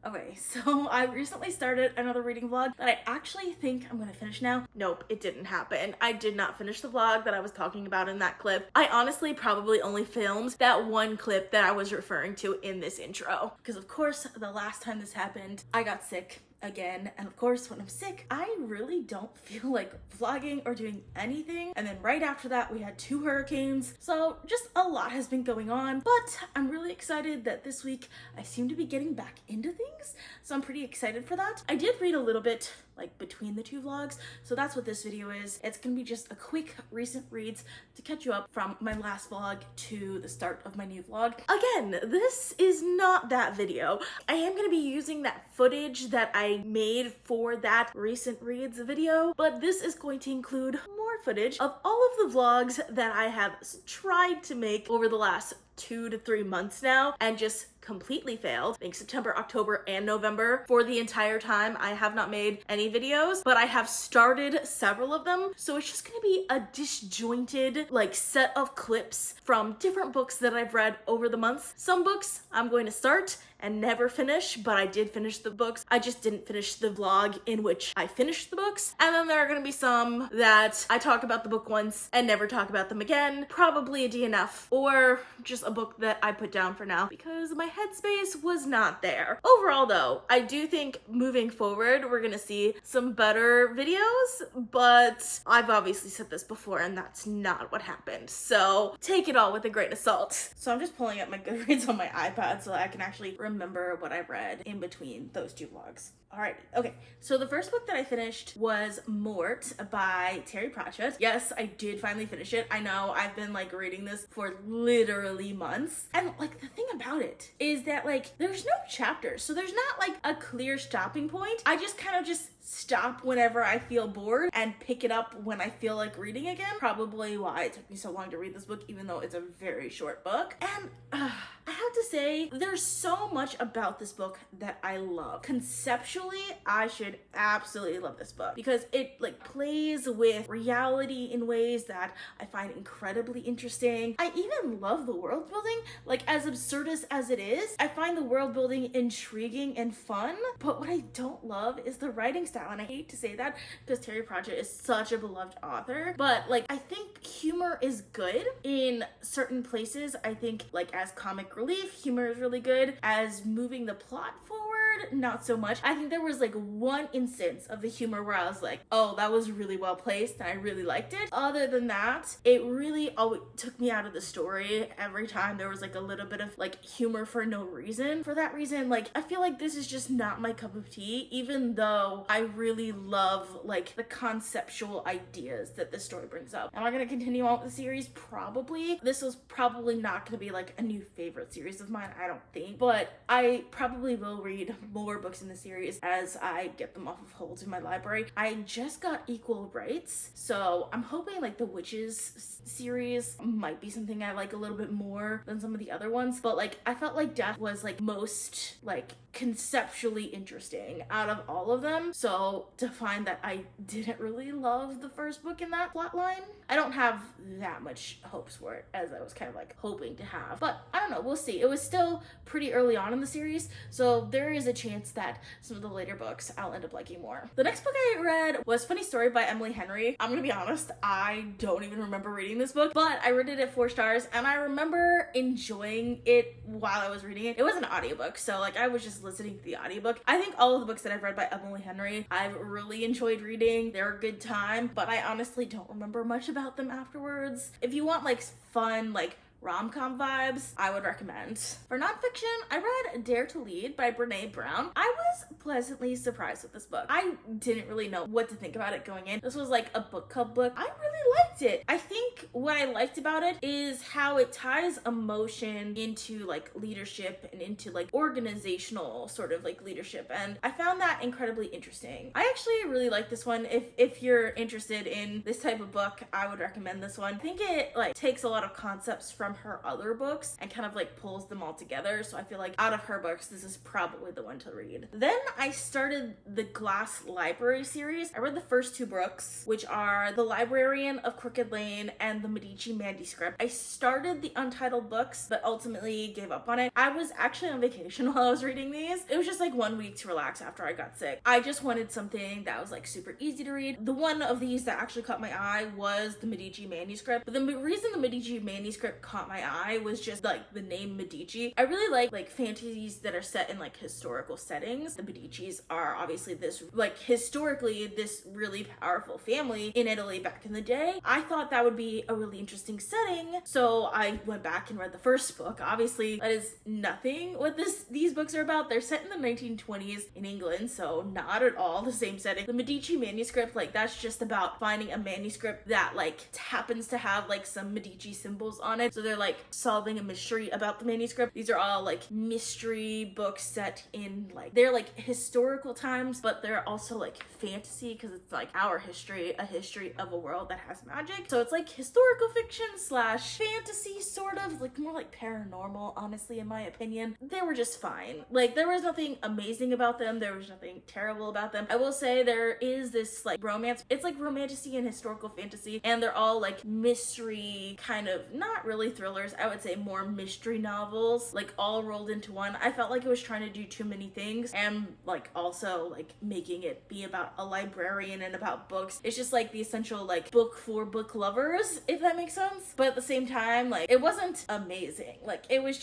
Okay, so I recently started another reading vlog that I actually think I'm gonna finish now. Nope, it didn't happen. I did not finish the vlog that I was talking about in that clip. I honestly probably only filmed that one clip that I was referring to in this intro. Because of course, the last time this happened, I got sick again, and of course when I'm sick I really don't feel like vlogging or doing anything, and then right after that we had 2 hurricanes, so just a lot has been going on. But I'm really excited that this week I seem to be getting back into things, so I'm pretty excited for that. I did read a little bit like between the 2 vlogs, so that's what this video is. It's gonna be just a quick recent reads to catch you up from my last vlog to the start of my new vlog. Again, this is not that video. I am gonna be using that footage that I made for that recent reads video, but this is going to include more footage of all of the vlogs that I have tried to make over the last 2 to 3 months now and just completely failed. I think September, October, and November. For the entire time, I have not made any videos, but I have started several of them. So it's just gonna be a disjointed like set of clips from different books that I've read over the months. Some books I'm going to start and never finish, but I did finish the books. I just didn't finish the vlog in which I finished the books. And then there are gonna be some that I talk about the book once and never talk about them again. Probably a DNF, or just a book that I put down for now because my headspace was not there. Overall though, I do think moving forward we're gonna see some better videos, but I've obviously said this before and that's not what happened. So take it all with a grain of salt. So I'm just pulling up my Goodreads on my iPad so that I can actually remember what I read in between those 2 vlogs. Alright, okay, so the first book that I finished was Mort by Prachett. Yes, I did finally finish it. I know I've been like reading this for literally months, and like the thing about it is that like there's no chapters, so there's not like a clear stopping point. I just kind of just stop whenever I feel bored and pick it up when I feel like reading again. Probably why it took me so long to read this book, even though it's a very short book. And I have to say, there's so much about this book that I love. Conceptually, I should absolutely love this book because it like plays with reality in ways that I find incredibly interesting. I even love the world building. Like, as absurdist as it is, I find the world building intriguing and fun. But what I don't love is the writing style. And I hate to say that because Prachett is such a beloved author, but like I think humor is good in certain places. I think like as comic relief, humor is really good. As moving the plot forward, not so much. I think there was like one instance of the humor where I was like, oh, that was really well placed and I really liked it. Other than that, it really always took me out of the story every time there was like a little bit of like humor for no reason. For that reason, like I feel like this is just not my cup of tea, even though I really love like the conceptual ideas that this story brings up. Am I gonna continue on with the series? Probably. This was probably not gonna be like a new favorite series of mine, I don't think, but I probably will read more books in the series as I get them off of hold in my library. I just got Equal Rights, so I'm hoping like the Witches series might be something I like a little bit more than some of the other ones, but like I felt like Death was like most like conceptually interesting out of all of them. So to find that I didn't really love the first book in that plot line, I don't have that much hopes for it as I was kind of like hoping to have. But I don't know, we'll see. It was still pretty early on in the series, so there is a chance that some of the later books I'll end up liking more. The next book I read was Funny Story by Emily Henry. I'm gonna be honest, I don't even remember reading this book, but I rated it 4 stars and I remember enjoying it while I was reading it. It was an audiobook, so like I was just listening to the audiobook. I think all of the books that I've read by Emily Henry I've really enjoyed reading. They're a good time, but I honestly don't remember much about them afterwards. If you want like fun like rom-com vibes, I would recommend. For nonfiction, I read Dare to Lead by Brene Brown. I was pleasantly surprised with this book. I didn't really know what to think about it going in. This was like a book club book. I really liked it. I think what I liked about it is how it ties emotion into like leadership and into like organizational sort of like leadership, and I found that incredibly interesting. I actually really like this one. If you're interested in this type of book, I would recommend this one. I think it like takes a lot of concepts from from her other books and kind of like pulls them all together. So I feel like out of her books, this is probably the one to read. Then I started the Glass Library series. I read the first two books, which are The Librarian of Crooked Lane and The Medici Manuscript. I started the untitled books, but ultimately gave up on it. I was actually on vacation while I was reading these. It was just like 1 week to relax after I got sick. I just wanted something that was like super easy to read. The one of these that actually caught my eye was The Medici Manuscript. But the reason The Medici Manuscript caught my eye was just like the name Medici. I really like fantasies that are set in like historical settings. The Medicis are obviously this like historically this really powerful family in Italy back in the day. I thought that would be a really interesting setting, so I went back and read the first book. Obviously that is nothing what these books are about. They're set in the 1920s in England, so not at all the same setting. The Medici Manuscript, like that's just about finding a manuscript that like happens to have like some Medici symbols on it, so they're like solving a mystery about the manuscript. These are all like mystery books set in like they're like historical times, but they're also like fantasy because it's like our history, a history of a world that has magic. So it's like historical fiction slash fantasy, sort of like more like paranormal, honestly, in my opinion. They were just fine. Like there was nothing amazing about them, there was nothing terrible about them. I will say there is this like romance, it's like romantasy and historical fantasy, and they're all like mystery kind of, not really thrillers, I would say more mystery novels, like all rolled into one. I felt like it was trying to do too many things and like also like making it be about a librarian and about books. It's just like the essential like book for book lovers, if that makes sense. But at the same time, like it wasn't amazing. Like it was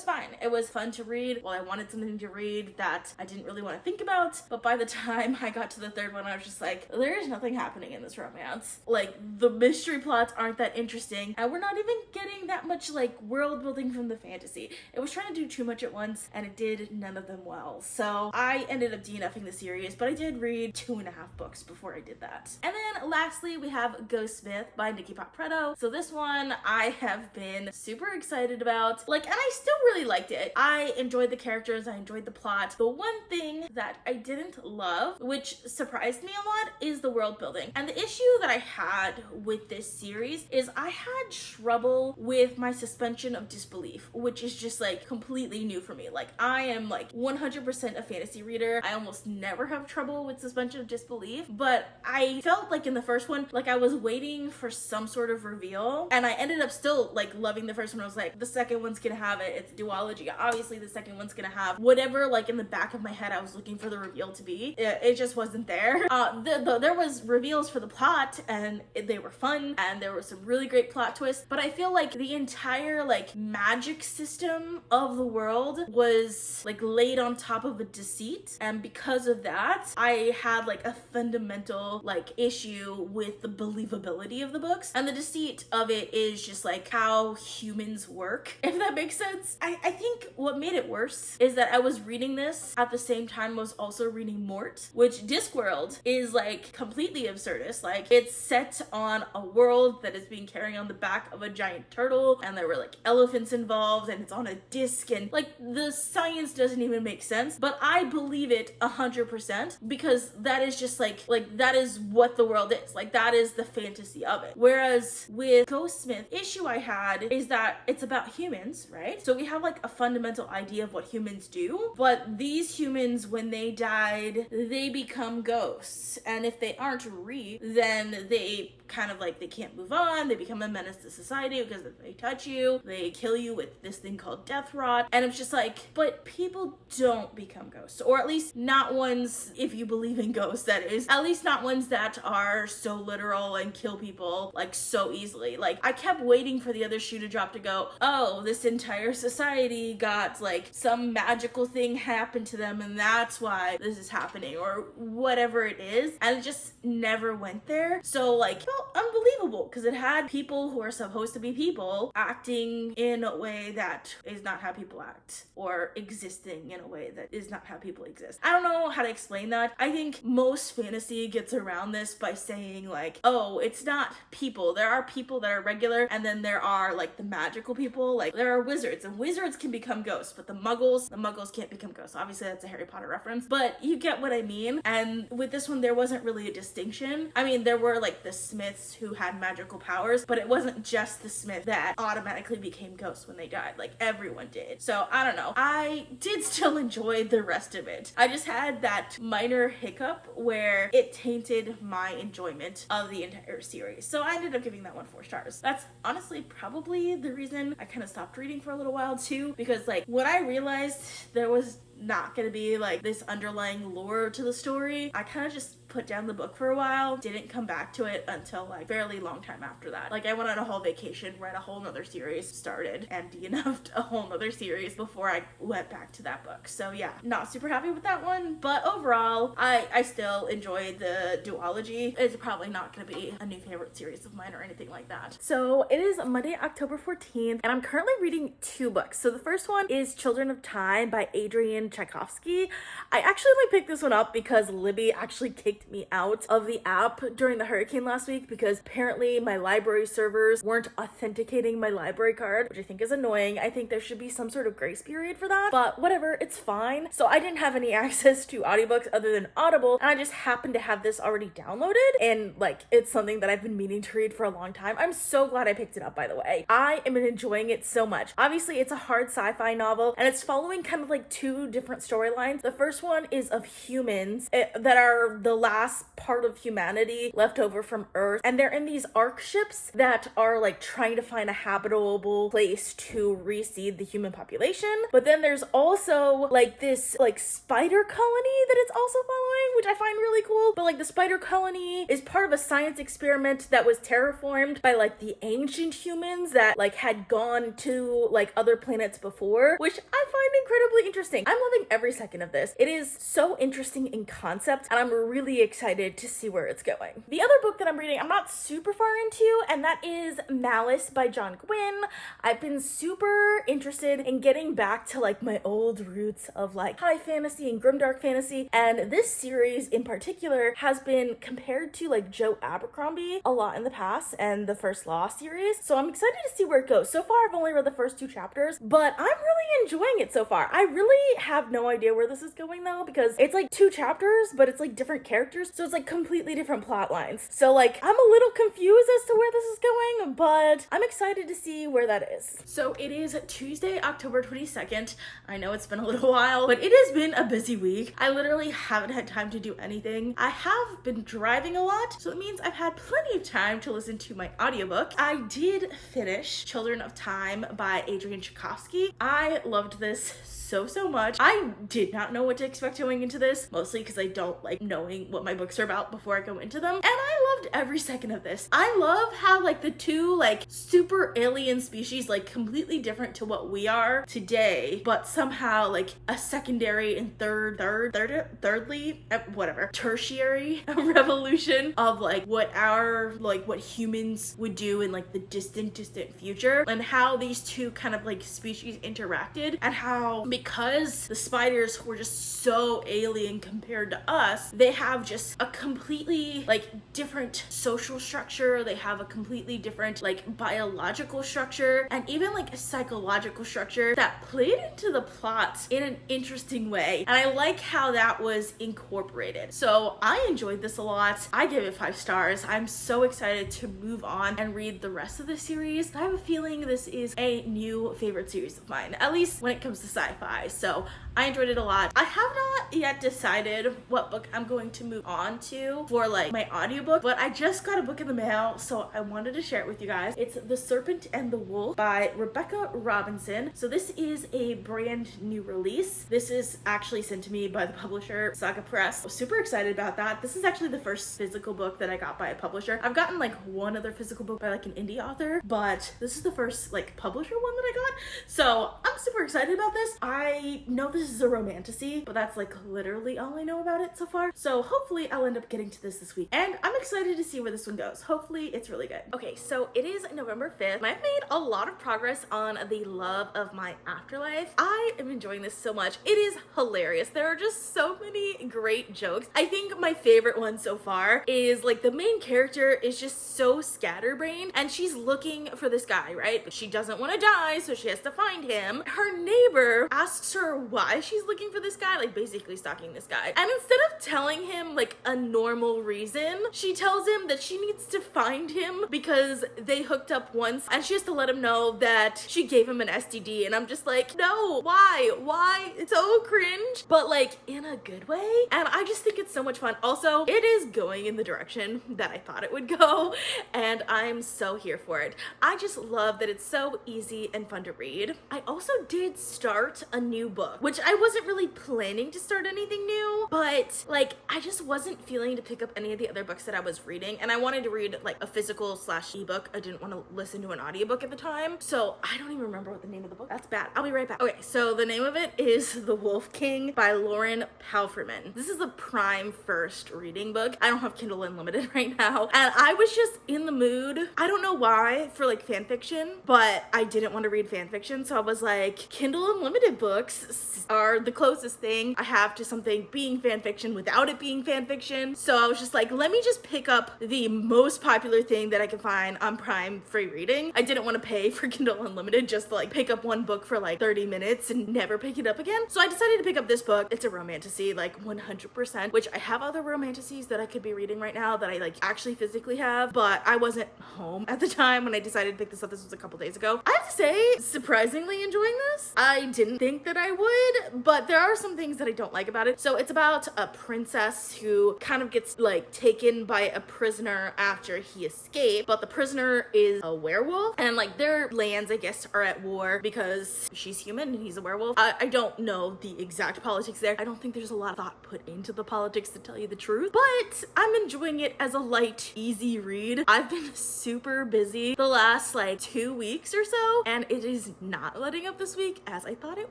fine. It was fun to read. Well, I wanted something to read that I didn't really want to think about, but by the time I got to the third one, I was just like, there's nothing happening in this romance. Like the mystery plots aren't that interesting, and we're not even getting that much like world building from the fantasy. It was trying to do too much at once, and it did none of them well. So I ended up DNFing the series, but I did read 2.5 books before I did that. And then lastly, we have Ghostsmith by Nicki Preto. So this one I have been super excited about. Like, and I still really liked it. I enjoyed the characters, I enjoyed the plot. The one thing that I didn't love, which surprised me a lot, is the world building. And the issue that I had with this series is I had trouble with my suspension of disbelief, which is just like completely new for me. Like I am like 100% a fantasy reader. I almost never have trouble with suspension of disbelief, but I felt like in the first one, like I was waiting for some sort of reveal, and I ended up still like loving the first one. I was like, the second one's gonna have it. It's duology. Obviously the second one's gonna have whatever like in the back of my head I was looking for the reveal to be. It just wasn't there. There was reveals for the plot, and they were fun, and there were some really great plot twists, but I feel like the entire like magic system of the world was like laid on top of a deceit, and because of that I had like a fundamental like issue with the believability of the books, and the deceit of it is just like how humans work, if that makes sense. I think what made it worse is that I was reading this at the same time I was also reading Mort, which Discworld is like completely absurdist. Like it's set on a world that is being carried on the back of a giant turtle, and there were like elephants involved, and it's on a disc, and like the science doesn't even make sense, but I believe it 100% because that is just like that is what the world is. Like that is the fantasy of it. Whereas with Ghostsmith, issue I had is that it's about humans, right? So we have like a fundamental idea of what humans do, but these humans, when they died, they become ghosts, and if they aren't then they kind of like, they can't move on, they become a menace to society because if they touch you, they kill you with this thing called death rot. And it's just like, but people don't become ghosts, or at least not ones, if you believe in ghosts, that is, at least not ones that are so literal and kill people like so easily. Like I kept waiting for the other shoe to drop to go, oh, this entire society got like some magical thing happened to them and that's why this is happening, or whatever it is, and it just never went there. So like, it felt unbelievable because it had people who are supposed to be people acting in a way that is not how people act, or existing in a way that is not how people exist. I don't know how to explain that. I think most fantasy gets around this by saying like, oh, it's not people. There are people that are regular, and then there are like the magical people. Like there are wizards, and wizards can become ghosts, but the muggles can't become ghosts. Obviously that's a Harry Potter reference, but you get what I mean. And with this one, there wasn't really a distinction. I mean, there were like the smiths who had magical powers, but it wasn't just the smith that that automatically became ghosts when they died. Like, everyone did. So, I don't know. I did still enjoy the rest of it. I just had that minor hiccup where it tainted my enjoyment of the entire series. So, I ended up giving that one 4 stars. That's honestly probably the reason I kind of stopped reading for a little while too, because like when I realized there was not gonna be like this underlying lore to the story, I kind of just put down the book for a while, didn't come back to it until like fairly long time after that. Like I went on a whole vacation, read a whole nother series, started and DNF'd a whole nother series before I went back to that book. So yeah, not super happy with that one, but overall I still enjoyed the duology. It's probably not gonna be a new favorite series of mine or anything like that. So it is Monday, October 14th, and I'm currently reading 2 books. So the first one is Children of Time by Adrian Tchaikovsky. I actually picked this one up because Libby actually kicked me out of the app during the hurricane last week because apparently my library servers weren't authenticating my library card, which I think is annoying. I think there should be some sort of grace period for that, but whatever, it's fine. So I didn't have any access to audiobooks other than Audible, and I just happened to have this already downloaded, and like it's something that I've been meaning to read for a long time. I'm so glad I picked it up, by the way. I am enjoying it so much. Obviously, it's a hard sci-fi novel, and it's following kind of like 2 different storylines. The first one is of humans that are the last part of humanity left over from Earth, and they're in these ark ships that are like trying to find a habitable place to reseed the human population. But then there's also like this like spider colony that it's also following, which I find really cool. But like the spider colony is part of a science experiment that was terraformed by like the ancient humans that like had gone to like other planets before, which I find incredibly interesting. I'm loving every second of this. It is so interesting in concept, and I'm really excited to see where it's going. The other book that I'm reading, I'm not super far into, and that is Malice by John Gwynne. I've been super interested in getting back to like my old roots of like high fantasy and grimdark fantasy, and this series in particular has been compared to like Joe Abercrombie a lot in the past and the First Law series, so I'm excited to see where it goes. So far I've only read the first 2 chapters, but I'm really enjoying it so far. I really have no idea where this is going though, because it's like 2 chapters, but it's like different characters, so it's like completely different plot lines. So like I'm a little confused as to where this is going, but I'm excited to see where that is. So it is Tuesday, October 22nd. I know it's been a little while, but it has been a busy week. I literally haven't had time to do anything. I have been driving a lot, so it means I've had plenty of time to listen to my audiobook. I did finish Children of Time by Adrian Tchaikovsky. I loved this so much. I did not know what to expect going into this, mostly because I don't like knowing what my books are about before I go into them, and I loved every second of this. I love how like the 2 like super alien species, like completely different to what we are today, but somehow like a secondary and thirdly whatever tertiary revolution of like what humans would do in like the distant future, and how these 2 kind of like species interacted, and how because the spiders were just so alien compared to us, they have just a completely like different social structure, they have a completely different like biological structure, and even like a psychological structure that played into the plot in an interesting way, and I like how that was incorporated. So I enjoyed this a lot. I give it 5 stars. I'm so excited to move on and read the rest of the series. I have a feeling this is a new favorite series of mine, at least when it comes to sci-fi. So I enjoyed it a lot. I have not yet decided what book I'm going to move on to for like my audiobook, but I just got a book in the mail, so I wanted to share it with you guys. It's The Serpent and the Wolf by Rebecca Robinson. So this is a brand new release. This is actually sent to me by the publisher Saga Press. I'm super excited about that. This is actually the first physical book that I got by a publisher. I've gotten like one other physical book by like an indie author, but this is the first like publisher one that I got. So I'm super excited about this. I know this is a romantasy, but that's like literally all I know about it so far. So hopefully I'll end up getting to this week, and I'm excited to see where this one goes. Hopefully it's really good. Okay, so it is November 5th. I've made a lot of progress on the love of my afterlife. I am enjoying this so much. It is hilarious. There are just so many great jokes. I think my favorite one so far is like the main character is just so scatterbrained, and she's looking for this guy, right? But she doesn't want to die, so she has to find him. Her neighbor asks her why she's looking for this guy, like basically stalking this guy. And instead of telling him like a normal reason, she tells him that she needs to find him because they hooked up once and she has to let him know that she gave him an STD. And I'm just like, no, why? It's so cringe, but like in a good way. And I just think it's so much fun. Also, it is going in the direction that I thought it would go, and I'm so here for it. I just love that it's so easy and fun to read. I also did start a new book, which I wasn't really planning to start anything new, but like I just wasn't feeling to pick up any of the other books that I was reading, and I wanted to read like a physical / ebook. I didn't want to listen to an audiobook at the time, so I don't even remember what the name of the book. That's bad. I'll be right back. Okay, so the name of it is The Wolf King by Lauren Palphreyman. This is a Prime first reading book. I don't have Kindle Unlimited right now, and I was just in the mood, I don't know why, for like fan fiction, but I didn't want to read fan fiction, so I was like, Kindle Unlimited books are the closest thing I have to something being fan fiction without it being fan fiction. So I was just like, let me just pick up the most popular thing that I can find on Prime free reading. I didn't want to pay for Kindle Unlimited just to like pick up one book for like 30 minutes and never pick it up again. So I decided to pick up this book. It's a romantasy, like 100%, which I have other romantasies that I could be reading right now that I like actually physically have, but I wasn't home at the time when I decided to pick this up. This was a couple days ago. I have to say, surprisingly enjoying this. I didn't think that I would, but there are some things that I don't like about it. So it's about a princess who kind of gets like taken by a prisoner after he escaped, but the prisoner is a werewolf, and like their lands, I guess, are at war because she's human and he's a werewolf. I don't know the exact politics there. I don't think there's a lot of thought put into the politics, to tell you the truth, but I'm enjoying it as a light, easy read. I've been super busy the last like 2 weeks or so, and it is not letting up this week as I thought it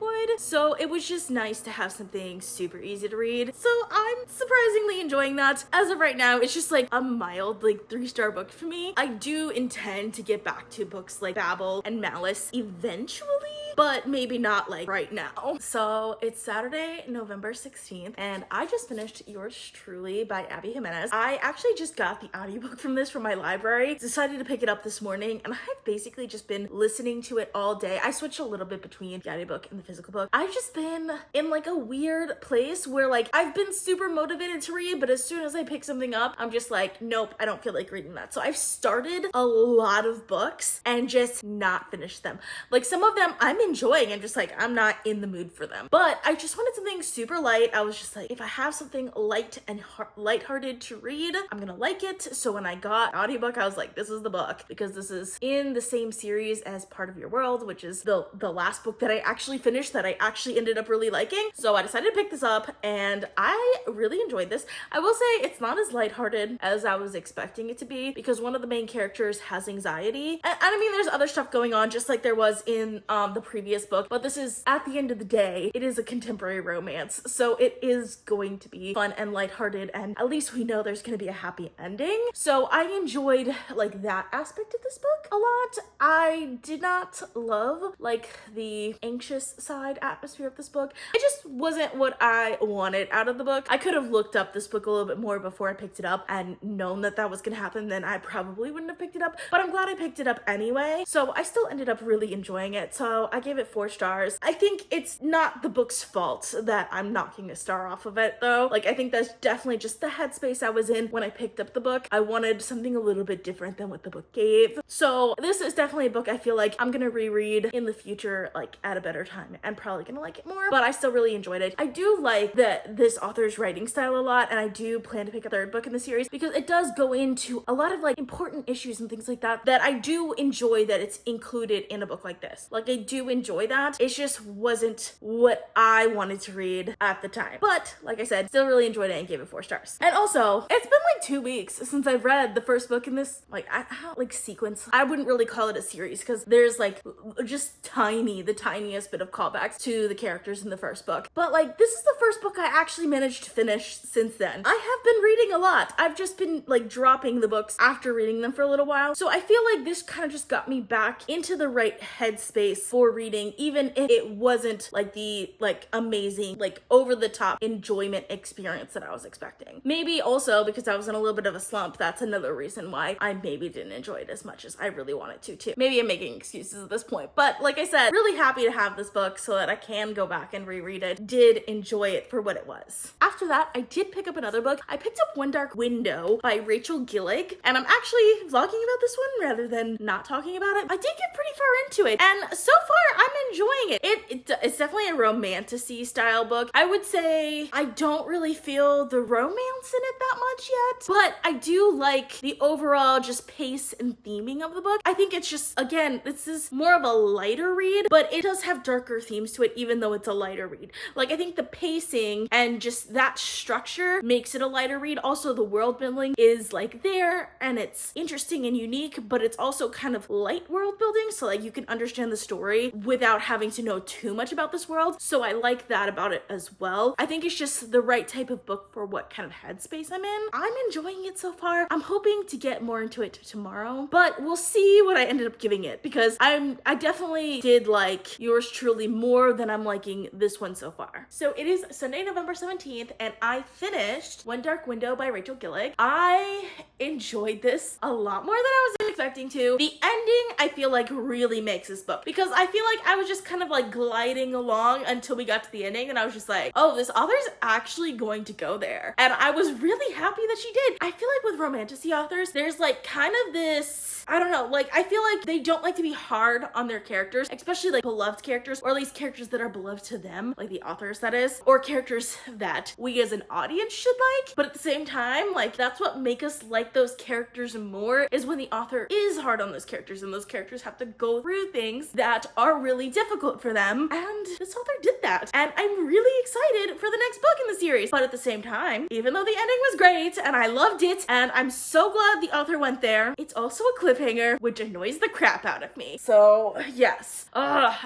would. So it was just nice to have something super easy to read. So I'm surprisingly enjoying that. As of right now, it's just like a mild like 3-star book for me. I do intend to get back to books like Babel and Malice eventually, but maybe not like right now. So it's Saturday, November 16th, and I just finished Yours Truly by Abby Jimenez. I actually just got the audiobook from this from my library, decided to pick it up this morning, and I've basically just been listening to it all day. I switched a little bit between the audiobook and the physical book. I've just been in like a weird place where like I've been super motivated to read, but as soon as I pick something up, I'm just like, nope, I don't feel like reading that. So I've started a lot of books and just not finished them. Like some of them I'm enjoying and just like I'm not in the mood for them, but I just wanted something super light. I was just like, if I have something light and lighthearted to read, I'm gonna like it. So when I got audiobook, I was like, this is the book, because this is in the same series as Part of Your World, which is the last book that I actually finished that I actually ended up really liking. So I decided to pick this up and I really enjoyed this. I will say it's not as lighthearted as I was expecting it to be, because one of the main characters has anxiety. And I mean, there's other stuff going on just like there was in the previous book, but this is, at the end of the day, it is a contemporary romance. So it is going to be fun and lighthearted, and at least we know there's going to be a happy ending. So I enjoyed like that aspect of this book a lot. I did not love like the anxious side atmosphere of this book. It just wasn't what I wanted out of the book. I could have looked up this book a little bit more before I picked it up and known that that was gonna happen, then I probably wouldn't have picked it up, but I'm glad I picked it up anyway. So I still ended up really enjoying it. So I gave it 4 stars. I think it's not the book's fault that I'm knocking a star off of it though. Like I think that's definitely just the headspace I was in when I picked up the book. I wanted something a little bit different than what the book gave. So this is definitely a book I feel like I'm gonna reread in the future, like at a better time, and probably gonna like it more, but I still really enjoyed it. I do like this author's writing style a lot, and I do plan to pick a 3rd book in the series because it does go into a lot of like important issues and things like that that I do enjoy that it's included in a book like this. Like I do enjoy that. It just wasn't what I wanted to read at the time. But like I said, still really enjoyed it and gave it 4 stars. And also, it's been like 2 weeks since I've read the first book in this like sequence. I wouldn't really call it a series because there's like just the tiniest bit of callbacks to the characters in the first book. But like this is the first book I actually managed to finish since then. I have been reading a lot. I've just been like dropping the books after reading them for a little while. So I feel like this kind of just got me back into the right headspace for reading, even if it wasn't like the amazing, like over the top enjoyment experience that I was expecting. Maybe also because I was in a little bit of a slump, that's another reason why I maybe didn't enjoy it as much as I really wanted to too. Maybe I'm making excuses at this point, but like I said, really happy to have this book so that I can go back and reread it. Did enjoy it for what it was. After that, I did pick up another book. I picked up One Dark Window by Rachel Gillig, and I'm actually vlogging about this one rather than not talking about it. I did get pretty far into it, and so far I'm enjoying it. It's definitely a romantasy style book. I would say I don't really feel the romance in it that much yet, but I do like the overall just pace and theming of the book. I think it's just, again, this is more of a lighter read, but it does have darker themes to it even though it's a lighter read. Like, I think the pacing and just that structure makes it a lighter read. Also, the world building is like there and it's interesting and unique, but it's also kind of light world building, so like you can understand the story without having to know too much about this world. So I like that about it as well. I think it's just the right type of book for what kind of headspace I'm in. I'm enjoying it so far. I'm hoping to get more into it tomorrow, but we'll see what I ended up giving it, because I definitely did like Yours Truly more than I'm liking this one so far. So it is Sunday, November 17th, and I finished One Dark Window by Rachel Gillig. I enjoyed this a lot more than I was expecting to. The ending, I feel like, really makes this book, because I feel like I was just kind of like gliding along until we got to the ending, and I was just like, oh, this author's actually going to go there. And I was really happy that she did. I feel like with romantasy authors, there's like kind of this, I don't know, like I feel like they don't like to be hard on their characters, especially like beloved characters, or at least characters that are beloved to them, like the authors that is, or characters that we as an audience should like. But at the same time, like that's what make us like those characters more, is when the author is hard on those characters and those characters have to go through things that are really difficult for them. And this author did that. And I'm really excited for the next book in the series. But at the same time, even though the ending was great and I loved it and I'm so glad the author went there, it's also a cliffhanger, which annoys the crap out of me. So yes,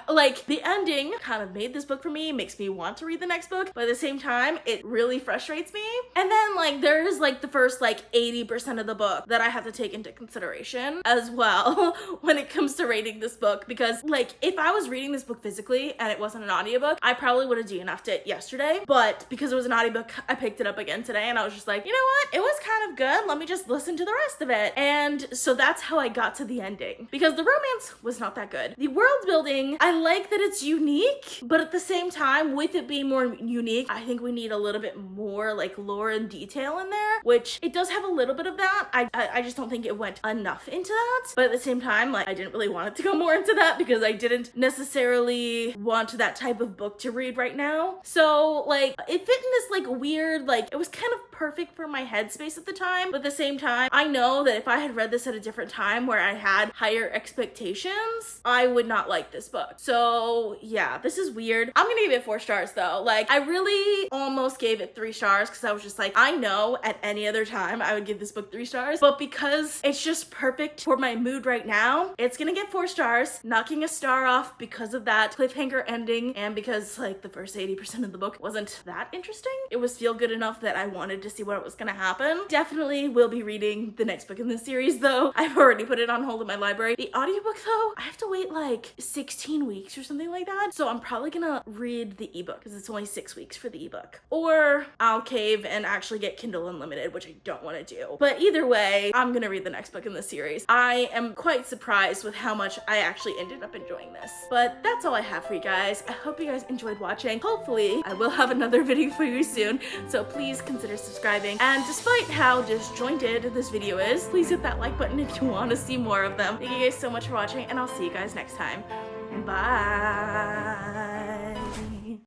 like the ending kind of made this book for me, makes me want to read the next book, but at the same time, it really frustrates me. And then like there's like the first like 80% of the book that I have to take into consideration as well when it comes to rating this book, because like if I was reading this book physically and it wasn't an audiobook, I probably would have DNF'd it yesterday, but because it was an audiobook, I picked it up again today and I was just like, you know what, it was kind of good, let me just listen to the rest of it. And so that's how I got to the ending, because the romance was not that good. The world building, I like that it's unique, but at the same time, with it being more unique, I think we need a little bit more like lore and detail in there, which it does have a little bit of that. I just don't think it went enough into that. But at the same time, like I didn't really want it to go more into that, because I didn't necessarily want that type of book to read right now. So like it fit in this like weird, like it was kind of perfect for my headspace at the time, but at the same time, I know that if I had read this at a different time where I had higher expectations, I would not like this book. So yeah, this is weird. I'm gonna give it 4 stars though. Like I really almost gave it 3 stars, because I was just like, I know at any other time I would give this book 3 stars, but because it's just perfect for my mood right now, it's gonna get 4 stars, knocking a star off because of that cliffhanger ending, and because like the first 80% of the book wasn't that interesting. It was feel good enough that I wanted to see what was gonna happen. Definitely will be reading the next book in this series though. I've already put it on hold in my library. The audiobook though, I have to wait like 16 weeks or something like that. So I'm probably gonna read the ebook, because it's only 6 weeks for the ebook. Or I'll cave and actually get Kindle Unlimited, which I don't want to do. But either way, I'm gonna read the next book in this series. I am quite surprised with how much I actually ended up enjoying this. But that's all I have for you guys. I hope you guys enjoyed watching. Hopefully, I will have another video for you soon, so please consider subscribing. And despite how disjointed this video is, please hit that like button if you want to see more of them. Thank you guys so much for watching, and I'll see you guys next time. Bye!